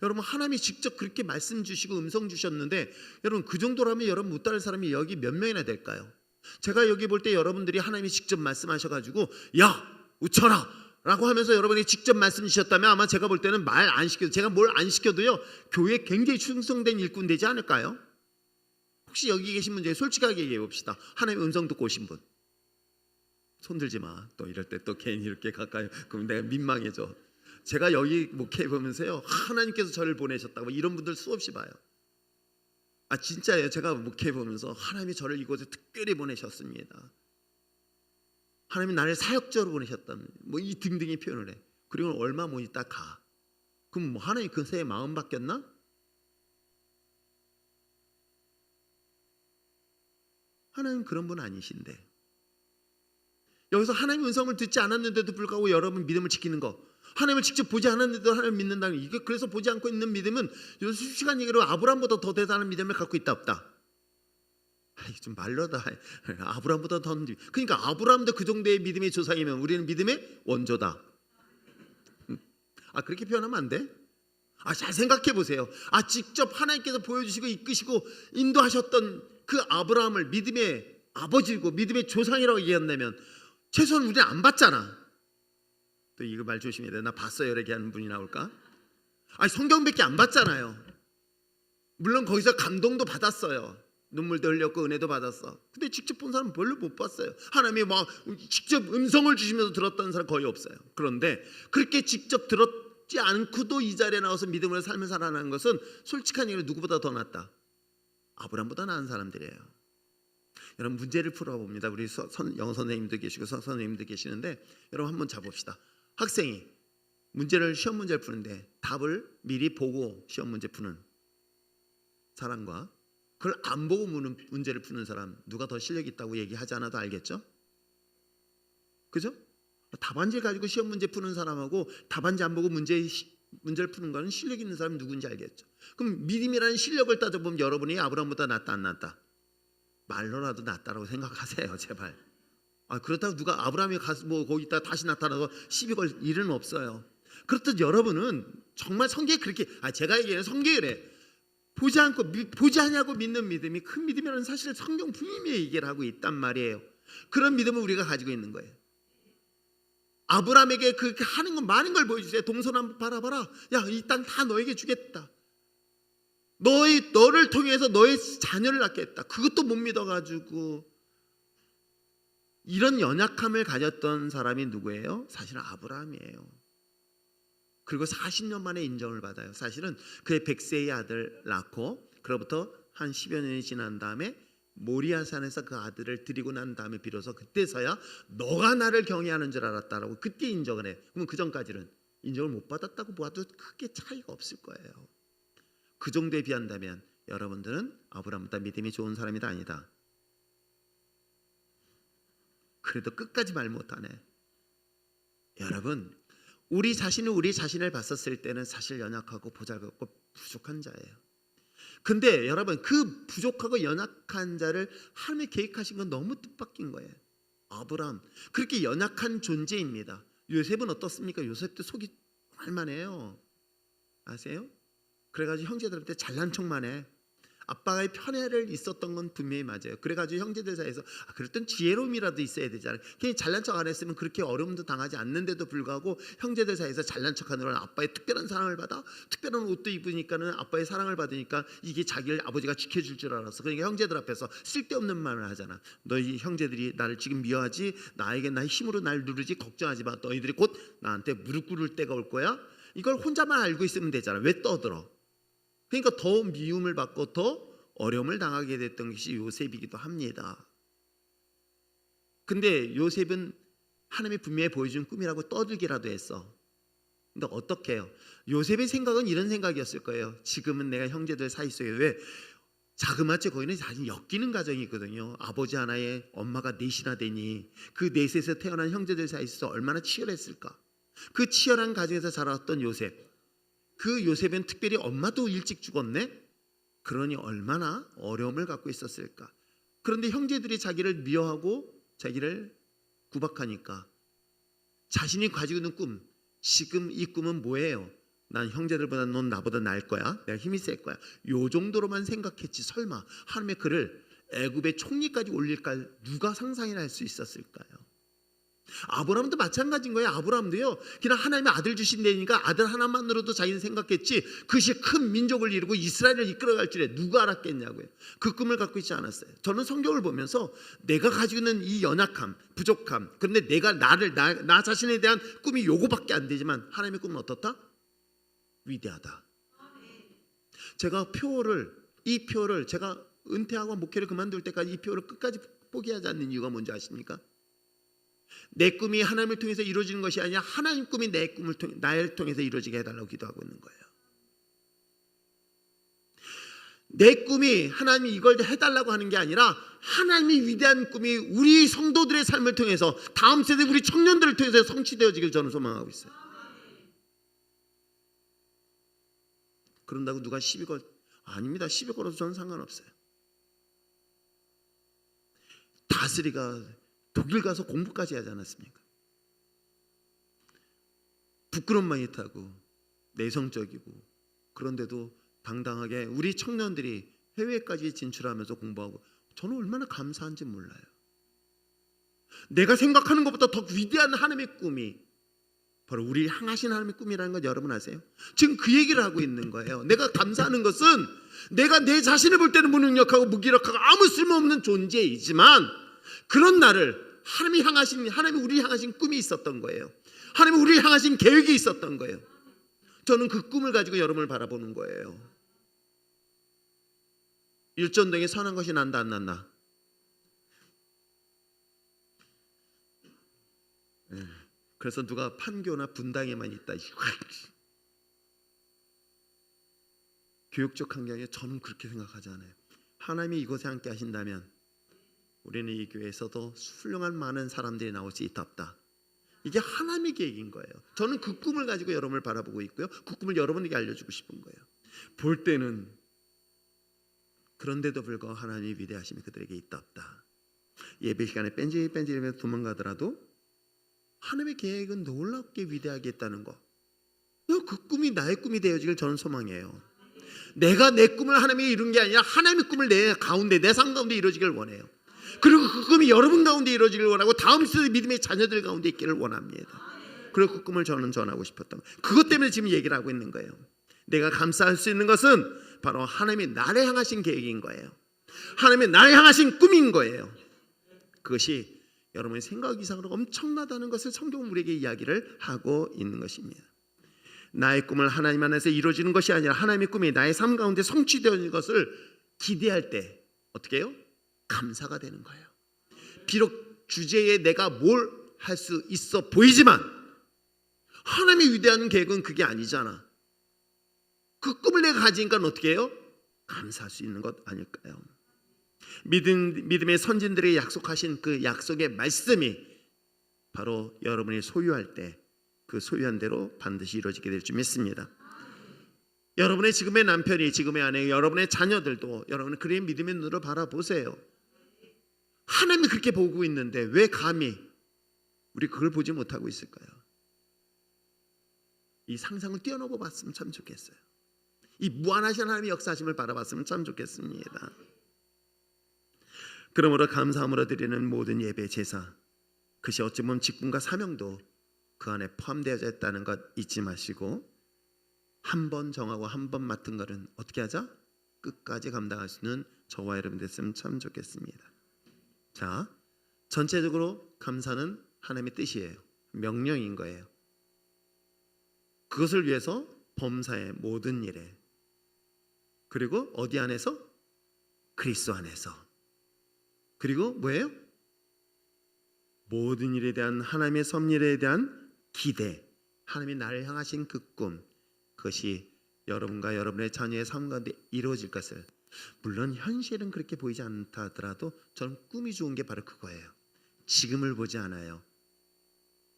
여러분 하나님이 직접 그렇게 말씀 주시고 음성 주셨는데 여러분 그 정도라면 여러분 못 따를 사람이 여기 몇 명이나 될까요? 제가 여기 볼 때 여러분들이 하나님이 직접 말씀하셔가지고 야 웃쳐라 라고 하면서 여러분이 직접 말씀 주셨다면 아마 제가 볼 때는 말 안 시켜도 제가 뭘 안 시켜도요 교회에 굉장히 충성된 일꾼 되지 않을까요? 혹시 여기 계신 분 중에 솔직하게 얘기해 봅시다. 하나님의 음성 듣고 오신 분 손들지 마. 또 이럴 때 또 괜히 이렇게 가까이 그럼 내가 민망해져. 제가 여기 목회해 보면서요 하나님께서 저를 보내셨다고 이런 분들 수없이 봐요. 아 진짜예요. 제가 목회해 보면서 하나님이 저를 이곳에 특별히 보내셨습니다. 하나님이 나를 사역자로 보내셨다는 뭐 이 등등의 표현을 해. 그리고 얼마 못 있다 가. 그럼 뭐 하나님 그 새에 마음 바뀌었나? 하나님 그런 분 아니신데 여기서 하나님의 음성을 듣지 않았는데도 불구하고 여러분 믿음을 지키는 거, 하나님을 직접 보지 않았는데도 하나님을 믿는다는 이게 그래서 보지 않고 있는 믿음은 수시간 얘기로 아브라함보다 더 대단한 믿음을 갖고 있다 없다? 좀 말로다. 아브라함보다 더 그러니까 아브라함도 그 정도의 믿음의 조상이면 우리는 믿음의 원조다. 아 그렇게 표현하면 안 돼? 아 잘 생각해 보세요. 아 직접 하나님께서 보여주시고 이끄시고 인도하셨던 그 아브라함을 믿음의 아버지고 믿음의 조상이라고 얘기한다면 최소한 우리는 안 봤잖아. 또 이거 말 조심해야 돼. 나 봤어요 이렇게 하는 분이 나올까? 아니 성경밖에 안 봤잖아요. 물론 거기서 감동도 받았어요. 눈물도 흘렸고 은혜도 받았어. 근데 직접 본 사람은 별로 못 봤어요. 하나님이 막 직접 음성을 주시면서 들었던 사람 거의 없어요. 그런데 그렇게 직접 들었지 않고도 이 자리에 나와서 믿음으로 삶을 살아가는 것은 솔직한 얘기로 누구보다 더 낫다. 아브라함보다 나은 사람들이에요. 여러분 문제를 풀어봅니다. 우리 영어 선생님도 계시고 선생님도 계시는데 여러분 한번 잡읍시다. 학생이 문제를 시험 문제를 푸는데 답을 미리 보고 시험 문제 푸는 사람과 그걸 안 보고 문제를 푸는 사람 누가 더 실력이 있다고 얘기하지 않아도 알겠죠? 그죠? 답안지 가지고 시험 문제 푸는 사람하고 답안지 안 보고 문제를 푸는 거는 실력 있는 사람이 누군지 알겠죠? 그럼 믿음이라는 실력을 따져보면 여러분이 아브라함보다 낫다 안 낫다? 말로라도 낫다라고 생각하세요 제발. 아 그렇다고 누가 아브라함이 가서 뭐 거기다 다시 나타나서 시비 걸 일은 없어요. 그렇듯 여러분은 정말 성경에 그렇게 제가 얘기하는 성경이래. 보지 않냐고 믿는 믿음이 큰 믿음이라는 사실을 성경 분명히 얘기를 하고 있단 말이에요. 그런 믿음을 우리가 가지고 있는 거예요. 아브라함에게 그렇게 하는 건 많은 걸 보여주세요. 동서남 바라봐라. 야, 이 땅 다 너에게 주겠다. 너를 통해서 너의 자녀를 낳겠다. 그것도 못 믿어가지고 이런 연약함을 가졌던 사람이 누구예요? 사실은 아브라함이에요. 그리고 40년 만에 인정을 받아요. 사실은 그의 100세의 아들 낳고 그로부터 한 10여 년이 지난 다음에 모리아산에서 그 아들을 드리고 난 다음에 비로소 그때서야 너가 나를 경외하는 줄 알았다라고 그때 인정을 해. 그러면 그 전까지는 인정을 못 받았다고 봐도 크게 차이가 없을 거예요. 그 정도에 비한다면 여러분들은 아브라함보다 믿음이 좋은 사람이다 아니다? 그래도 끝까지 말 못하네. 여러분 우리 자신을 봤었을 때는 사실 연약하고 보잘것없고 부족한 자예요. 근데 여러분 그 부족하고 연약한 자를 하나님이 계획하신 건 너무 뜻밖인 거예요. 아브라함 그렇게 연약한 존재입니다. 요셉은 어떻습니까? 요셉도 속이 말만해요. 아세요? 그래가지고 형제들한테 잘난 척만 해. 아빠의 편애를 있었던 건 분명히 맞아요. 그래가지고 형제들 사이에서 그랬던 지혜로움이라도 있어야 되잖아요. 괜히 잘난 척 안 했으면 그렇게 어려움도 당하지 않는데도 불구하고 형제들 사이에서 잘난 척하느라 아빠의 특별한 사랑을 받아 특별한 옷도 입으니까는 아빠의 사랑을 받으니까 이게 자기를 아버지가 지켜줄 줄 알았어. 그러니까 형제들 앞에서 쓸데없는 말을 하잖아. 너희 형제들이 나를 지금 미워하지, 나에게 나의 힘으로 날 누르지, 걱정하지 마. 너희들이 곧 나한테 무릎 꿇을 때가 올 거야. 이걸 혼자만 알고 있으면 되잖아. 왜 떠들어? 그러니까 더 미움을 받고 더 어려움을 당하게 됐던 것이 요셉이기도 합니다. 근데 요셉은 하나님이 분명히 보여준 꿈이라고 떠들기라도 했어. 근데 어떻게 해요? 요셉의 생각은 이런 생각이었을 거예요. 지금은 내가 형제들 사이 속에 왜 자그마치 거기는 사실 엮이는 가정이거든요. 아버지 하나에 엄마가 넷이나 되니 그 넷에서 태어난 형제들 사이에서 얼마나 치열했을까. 그 치열한 가정에서 자라왔던 요셉, 그 요셉은 특별히 엄마도 일찍 죽었네. 그러니 얼마나 어려움을 갖고 있었을까. 그런데 형제들이 자기를 미워하고 자기를 구박하니까 자신이 가지고 있는 꿈, 지금 이 꿈은 뭐예요? 난 형제들보다 넌 나보다 나을 거야. 내가 힘이 셀 거야. 요 정도로만 생각했지 설마 하나님의 그를 애굽의 총리까지 올릴까 누가 상상이나 할 수 있었을까요? 아브라함도 마찬가지인 거예요. 아브라함도요, 그냥 하나님의 아들 주신다니까 아들 하나만으로도 자기는 생각했지 그것이 큰 민족을 이루고 이스라엘을 이끌어갈 줄에 누가 알았겠냐고요. 그 꿈을 갖고 있지 않았어요. 저는 성경을 보면서 내가 가지고 있는 이 연약함, 부족함, 그런데 내가 나 자신에 대한 꿈이 요거밖에 안 되지만 하나님의 꿈은 어떻다? 위대하다. 제가 이 표를 제가 은퇴하고 목회를 그만둘 때까지 이 표를 끝까지 포기하지 않는 이유가 뭔지 아십니까? 내 꿈이 하나님을 통해서 이루어지는 것이 아니라 하나님 꿈이 나를 통해서 이루어지게 해달라고 기도하고 있는 거예요. 내 꿈이 하나님이 이걸 해달라고 하는 게 아니라 하나님이 위대한 꿈이 우리 성도들의 삶을 통해서 다음 세대 우리 청년들을 통해서 성취되어지길 저는 소망하고 있어요. 그런다고 누가 시비 걸? 아닙니다. 시비 걸어도 저는 상관없어요. 다스리가 독일 가서 공부까지 하지 않았습니까? 부끄러움 많이 타고 내성적이고 그런데도 당당하게 우리 청년들이 해외까지 진출하면서 공부하고 저는 얼마나 감사한지 몰라요. 내가 생각하는 것보다 더 위대한 하나님의 꿈이 바로 우리 향하신 하나님의 꿈이라는 것 여러분 아세요? 지금 그 얘기를 하고 있는 거예요. 내가 감사하는 것은 내가 내 자신을 볼 때는 무능력하고 무기력하고 아무 쓸모없는 존재이지만 그런 나를 하나님이 우리 향하신 꿈이 있었던 거예요. 하나님이 우리 향하신 계획이 있었던 거예요. 저는 그 꿈을 가지고 여러분을 바라보는 거예요. 일전동에 선한 것이 난다 안 난다? 그래서 누가 판교나 분당에만 있다. 교육적 환경에 저는 그렇게 생각하지 않아요. 하나님이 이곳에 함께 하신다면 우리는 이 교회에서도 훌륭한 많은 사람들이 나올 수 있다. 이게 하나님의 계획인 거예요. 저는 그 꿈을 가지고 여러분을 바라보고 있고요. 그 꿈을 여러분에게 알려주고 싶은 거예요. 볼 때는 그런데도 불구하고 하나님의 위대하심이 그들에게 있다. 예배 시간에 뺀질뺀질하면서 도망가더라도 하나님의 계획은 놀랍게 위대하게 있다는 거. 그 꿈이 나의 꿈이 되어지길 저는 소망해요. 내가 내 꿈을 하나님이 이룬 게 아니라 하나님의 꿈을 내 가운데 내 삶 가운데 이루어지길 원해요. 그리고 그 꿈이 여러분 가운데 이루어지길 원하고 다음 세대 믿음의 자녀들 가운데 있기를 원합니다. 그리고 그 꿈을 저는 전하고 싶었던 거예요. 그것 때문에 지금 얘기를 하고 있는 거예요. 내가 감사할 수 있는 것은 바로 하나님이 나를 향하신 계획인 거예요. 하나님이 나를 향하신 꿈인 거예요. 그것이 여러분의 생각 이상으로 엄청나다는 것을 성경은 우리에게 이야기를 하고 있는 것입니다. 나의 꿈을 하나님 안에서 이루어지는 것이 아니라 하나님의 꿈이 나의 삶 가운데 성취되는 것을 기대할 때 어떻게 해요? 감사가 되는 거예요. 비록 주제에 내가 뭘 할 수 있어 보이지만 하나님의 위대한 계획은 그게 아니잖아. 그 꿈을 내가 가지니까 어떻게 해요? 감사할 수 있는 것 아닐까요? 믿음의 선진들에게 약속하신 그 약속의 말씀이 바로 여러분이 소유할 때 그 소유한 대로 반드시 이루어지게 될 줄 믿습니다. 여러분의 지금의 남편이 지금의 아내 여러분의 자녀들도 여러분은 그의 믿음의 눈으로 바라보세요. 하나님이 그렇게 보고 있는데 왜 감히 우리 그걸 보지 못하고 있을까요? 이 상상을 뛰어넘어 봤으면 참 좋겠어요. 이 무한하신 하나님의 역사하심을 바라봤으면 참 좋겠습니다. 그러므로 감사함으로 드리는 모든 예배 제사, 그것이 어찌 보면 직분과 사명도 그 안에 포함되어져 있다는 것 잊지 마시고, 한 번 정하고 한 번 맡은 것은 어떻게 하자? 끝까지 감당할 수 있는 저와 여러분 됐으면 참 좋겠습니다. 자, 전체적으로 감사는 하나님의 뜻이에요. 명령인 거예요. 그것을 위해서 범사의 모든 일에, 그리고 어디 안에서? 그리스도 안에서. 그리고 뭐예요? 모든 일에 대한 하나님의 섭리에 대한 기대, 하나님이 나를 향하신 그 꿈, 그것이 여러분과 여러분의 자녀의 삶 가운데 이루어질 것을, 물론 현실은 그렇게 보이지 않다 하더라도 저는 꿈이 좋은 게 바로 그거예요. 지금을 보지 않아요.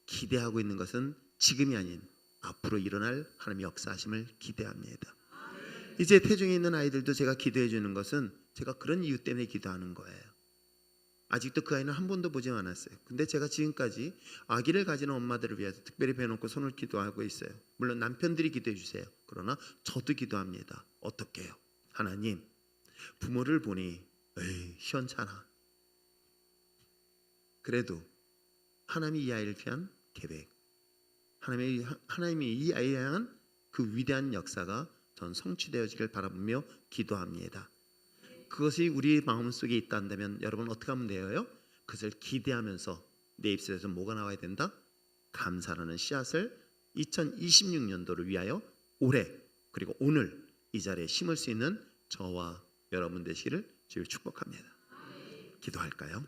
기대하고 있는 것은 지금이 아닌 앞으로 일어날 하나님의 역사하심을 기대합니다. 이제 태중에 있는 아이들도 제가 기도해 주는 것은 제가 그런 이유 때문에 기도하는 거예요. 아직도 그 아이는 한 번도 보지 않았어요. 근데 제가 지금까지 아기를 가지는 엄마들을 위해서 특별히 배워놓고 손을 기도하고 있어요. 물론 남편들이 기도해 주세요. 그러나 저도 기도합니다. 어떻게 해요? 하나님, 부모를 보니 에이 시원찮아. 그래도 하나님이 이 아이를 위한 계획, 하나님이 이 아이를 향한 그 위대한 역사가 전 성취되어지길 바라보며 기도합니다. 그것이 우리 마음속에 있다면 여러분 어떻게 하면 돼요? 그것을 기대하면서 내 입술에서 뭐가 나와야 된다? 감사라는 씨앗을 2026년도를 위하여 올해 그리고 오늘 이 자리에 심을 수 있는 저와 여러분 되시기를 주를 축복합니다. 기도할까요?